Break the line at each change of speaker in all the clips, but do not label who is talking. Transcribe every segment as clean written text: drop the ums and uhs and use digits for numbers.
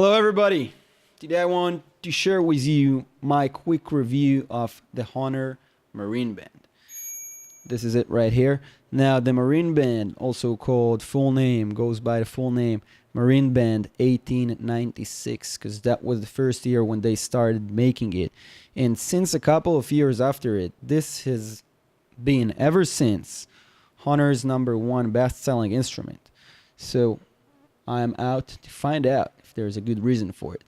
Hello everybody! Today I want to share with you my quick review of the Hohner Marine Band. This is it right here. Now the Marine Band, also called full name, goes by the full name Marine Band 1896, because that was the first year when they started making it. And since a couple of years after it, this has been, ever since, Hohner's #1 best-selling instrument. So I'm out to find out if there's a good reason for it.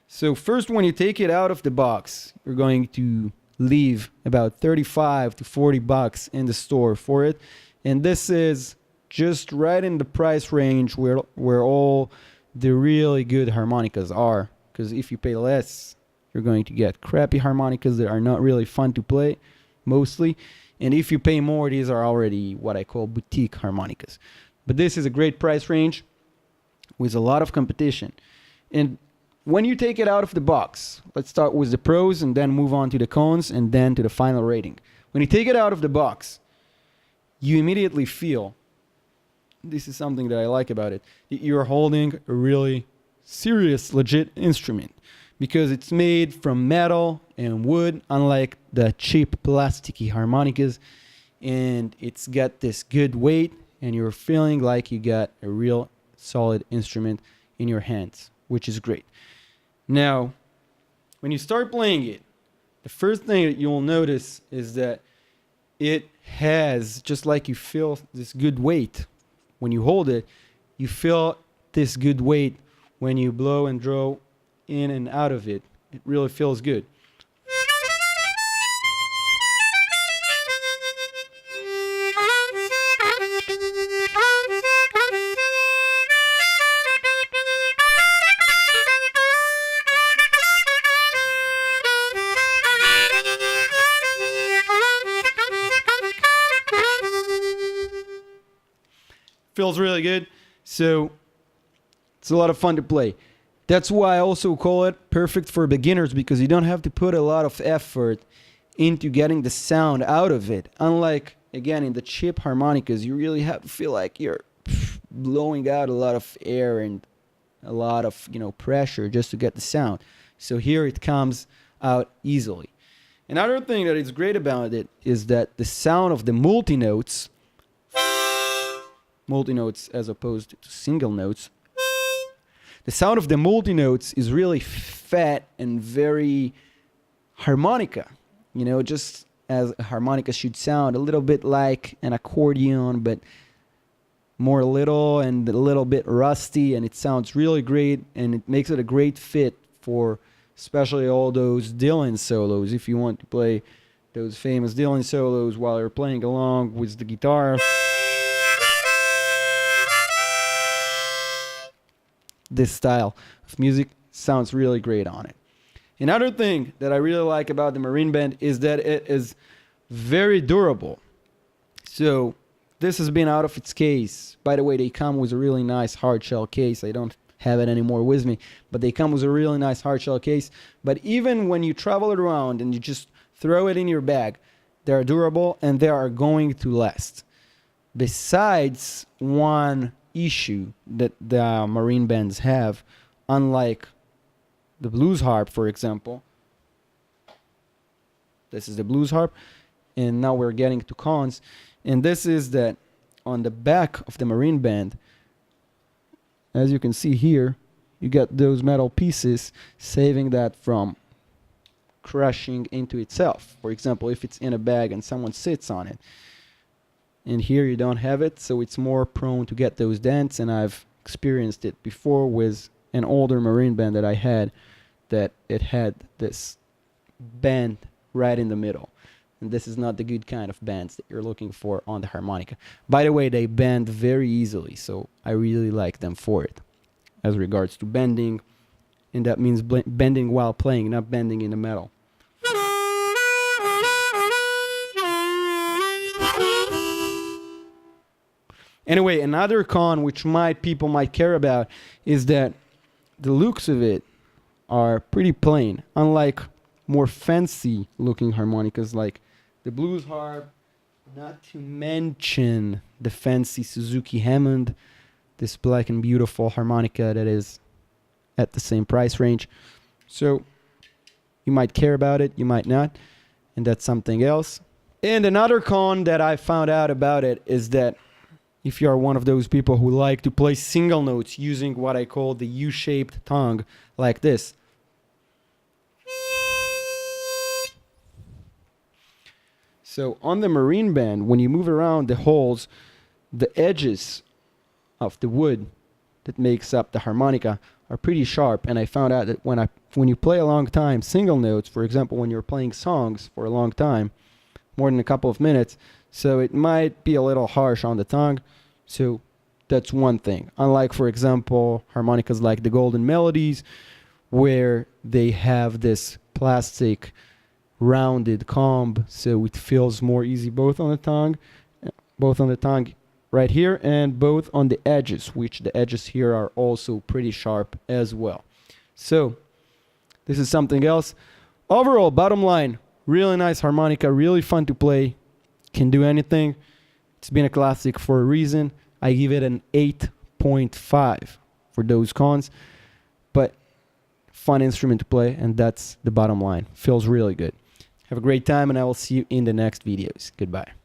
So first, when you take it out of the box, you're going to leave about 35 to 40 bucks in the store for it. And this is just right in the price range where all the really good harmonicas are. Because if you pay less, you're going to get crappy harmonicas that are not really fun to play, mostly. And if you pay more, these are already what I call boutique harmonicas. But this is a great price range with a lot of competition. And when you take it out of the box, let's start with the pros and then move on to the cons and then to the final rating. When you take it out of the box, you immediately feel, this is something that I like about it, that you're holding a really serious, legit instrument, because it's made from metal and wood, unlike the cheap plasticky harmonicas, and it's got this good weight, and you're feeling like you got a real solid instrument in your hands, which is great. Now, when you start playing it, the first thing that you'll notice is that it has, just like you feel this good weight when you hold it, you feel this good weight when you blow and draw in and out of it. It really feels good. Feels really good, so it's a lot of fun to play. That's why I also call it perfect for beginners, because you don't have to put a lot of effort into getting the sound out of it. Unlike, again, in the cheap harmonicas, you really have to feel like you're blowing out a lot of air and a lot of, pressure just to get the sound. So here it comes out easily. Another thing that is great about it is that the sound of the multi-notes as opposed to single notes. The sound of the multi-notes is really fat and very harmonica. Just as a harmonica should sound, a little bit like an accordion, but more little and a little bit rusty, and it sounds really great, and it makes it a great fit for especially all those Dylan solos. If you want to play those famous Dylan solos while you're playing along with the guitar, this style of music sounds really great on it. Another thing that I really like about the Marine Band is that it is very durable. So this has been out of its case. By the way, they come with a really nice hard shell case. I don't have it anymore with me, but they come with a really nice hard shell case. But even when you travel it around and you just throw it in your bag, they're durable and they are going to last. Besides one issue that the Marine Bands have, unlike the blues harp, for example. This is the blues harp, and now we're getting to cons. And this is that on the back of the Marine Band, as you can see here, you got those metal pieces saving that from crushing into itself. For example, if it's in a bag and someone sits on it. And here you don't have it, so it's more prone to get those dents, and I've experienced it before with an older Marine Band that I had, that it had this bend right in the middle. And this is not the good kind of bands that you're looking for on the harmonica. By the way, they bend very easily, so I really like them for it. As regards to bending, and that means bending while playing, not bending in the metal. Anyway, another con which people might care about is that the looks of it are pretty plain, unlike more fancy looking harmonicas like the blues harp, not to mention the fancy Suzuki Hammond, this black and beautiful harmonica that is at the same price range. So you might care about it, you might not, and that's something else. And another con that I found out about it is that if you are one of those people who like to play single notes using what I call the U-shaped tongue, like this. So on the Marine Band, when you move around the holes, the edges of the wood that makes up the harmonica are pretty sharp. And I found out that when you play a long time single notes, for example, when you're playing songs for a long time, more than a couple of minutes, so it might be a little harsh on the tongue. So that's one thing. Unlike, for example, harmonicas like the Golden Melodies, where they have this plastic rounded comb, so it feels more easy both on the tongue right here, and both on the edges, which the edges here are also pretty sharp as well. So this is something else. Overall, bottom line, really nice harmonica, really fun to play, can do anything. It's been a classic for a reason. I give it an 8.5 for those cons, but fun instrument to play, and that's the bottom line. Feels really good. Have a great time, and I will see you in the next videos. Goodbye.